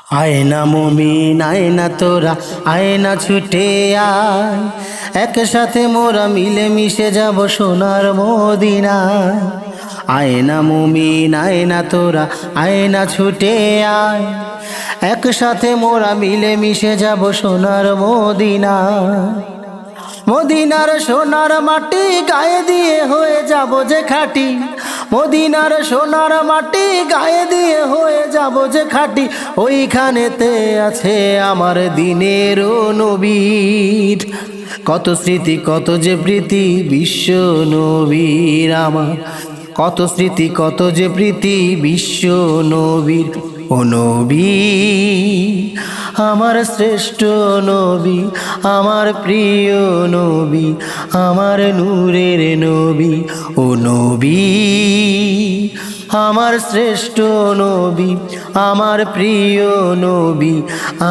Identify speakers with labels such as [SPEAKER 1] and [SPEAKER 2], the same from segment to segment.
[SPEAKER 1] আয়না মুমিন আয়না তোরা আয়না ছুটে আয়, একসাথে মোরা মিলে মিশে যাব সোনার মদিনায়। আয়না মুমিন আয়না তোরা আয়না ছুটে আয়, একসাথে মোরা মিলে মিশে যাব সোনার মদিনায়। মদিনার সোনার মাটি গায়ে দিয়ে হয়ে যাব যে খাঁটি, মদিনার সোনার মাটি গায়ে দিয়ে হয়ে যাব যে খাঁটি। ওইখানেতে আছে আমার দিনের নবীর কত স্মৃতি, কত যে প্রীতি বিশ্ব নবীর আমার, কত স্মৃতি, কত যে প্রীতি বিশ্ব নবীর। ও নবী আমার শ্রেষ্ঠ নবী, আমার প্রিয় নবী, আমার নূরের নবী। ও নবী আমার শ্রেষ্ঠ নবী, আমার প্রিয় নবী,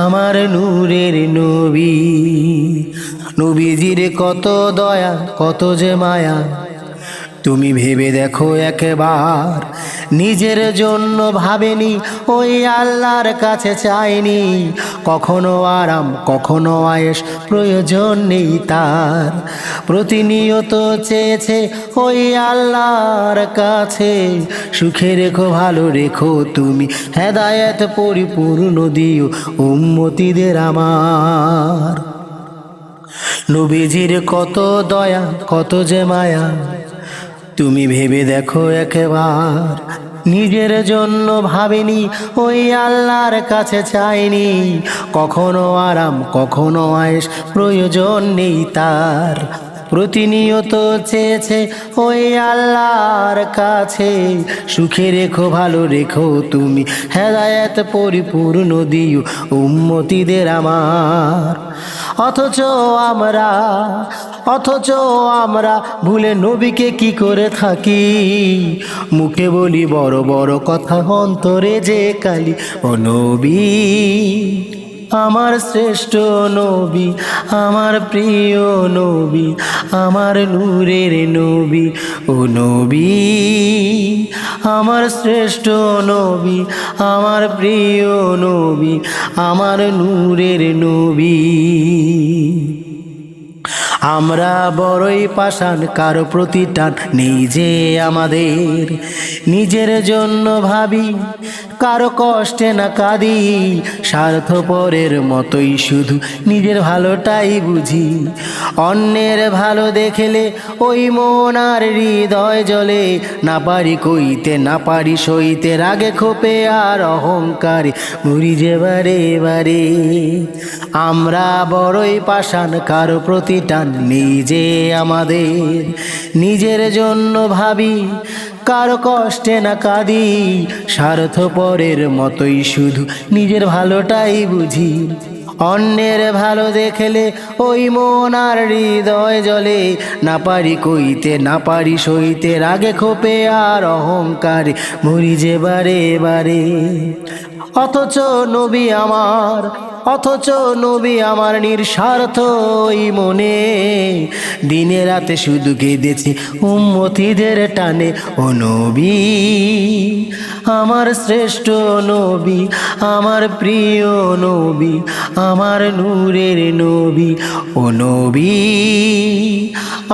[SPEAKER 1] আমার নূরের নবী। নবীজির কত দয়া, কত যে মায়া, তুমি ভেবে দেখো একবার। নিজের জন্য ভাবেনি, ওই আল্লাহর কাছে চাইনি কখনো আরাম, কখনো আয়েশ, প্রয়োজন নেই তার। প্রতিনিয়ত চেয়েছে ওই আল্লাহর কাছে, সুখে রেখো, ভালো রেখো তুমি, হেদায়েত পরিপূর্ণ দিও উম্মতিদের আমার। নবীজির কত দয়া, কত যে মায়া, তুমি ভেবে দেখো একবার। নিজের জন্য ভাবেনি, ওই আল্লাহর কাছে চাইনি কখনো আরাম, কখনো আয়েশ, প্রয়োজন নেই তার। প্রতিনিয়ত চেয়েছে ওই আল্লাহর কাছে, সুখে রেখো, ভালো রেখো তুমি, হেদায়েত পরিপূর্ণ দিও উম্মতিদের আমার। অথচ আমরা ভুলে নবীকে কি করে থাকি, মুখে বলি বড় বড় কথা, অন্তরে যে কালি। ও নবী আমার শ্রেষ্ঠ নবী, আমার প্রিয় নবী, আমার নূরের নবী। ও নবী আমার শ্রেষ্ঠ নবী, আমার প্রিয় নবী, আমার নূরের নবী। আমরা বড়ই পাষাণ, কারো প্রতি টান নেই যে আমাদের, নিজের জন্য ভাবি, কারো কষ্টে না কাঁদি, স্বার্থপরের মতোই শুধু নিজের ভালোটাই বুঝি। অন্যের ভালো দেখলে ওই মন আর হৃদয় জ্বলে, না পারি কইতে, না পারি সইতে, রাগে ক্ষোভে আর অহংকারে মরি যে বারে বারে। আমরা বড়ই পাষাণ, কারো প্রতি টান নেই যে আমাদের, নিজের জন্য ভাবি, কারো কষ্টে না কাঁদি, স্বার্থপরের মতোই শুধু নিজের ভালোটাই বুঝি। অন্যের ভালো দেখলে ওই মন আর হৃদয় জ্বলে, না পারি কইতে, না পারি সইতে, রাগে ক্ষোভে আর অহংকারে মরি যে বারে বারে। অথচ নবী আমার নিঃস্বার্থ মনে, দিনে রাতে শুধু কেঁদেছে উম্মতিদের টানে। ও নবী আমার শ্রেষ্ঠ নবী, আমার প্রিয় নবী, আমার নূরের নবী। ও নবী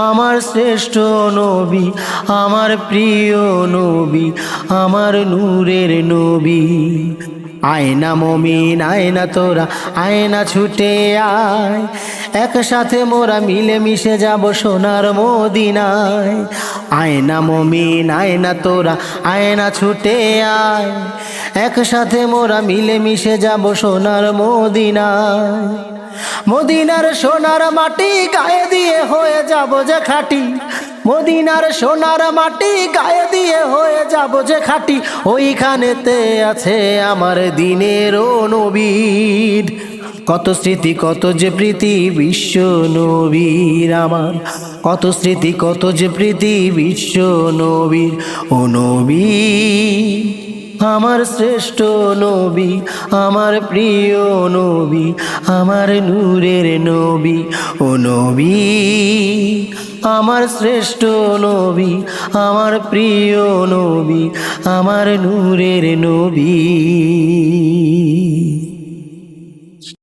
[SPEAKER 1] আমার শ্রেষ্ঠ নবী, আমার প্রিয় নবী, আমার নূরের নবী। আয়না মুমিন আয়না তোরা আয়না ছুটে আয়, একসাথে মোরা মিলে মিশে যাব সোনার মদিনায়। আয়না মুমিন আয়না তোরা আয়না ছুটে আয়, একসাথে মোরা মিলে মিশে যাব সোনার মদিনায়। মদিনার সোনার মাটি গায়ে দিয়ে হয়ে যাব যে খাঁটি, মদিনার সোনার মাটি গায়ে দিয়ে হয়ে যাব যে খাঁটি। ওইখানেতে আছে আমার দিনের নবীর কত স্মৃতি, কত যে প্রীতি বিশ্ব নবীর আমার, কত স্মৃতি, কত যে প্রীতি বিশ্ব নবীর। ও নবী আমার শ্রেষ্ঠ নবী, আমার প্রিয় নবী, আমার নূরের নবী। ও নবী আমার শ্রেষ্ঠ নবী, আমার প্রিয় নবী, আমার নূরের নবী।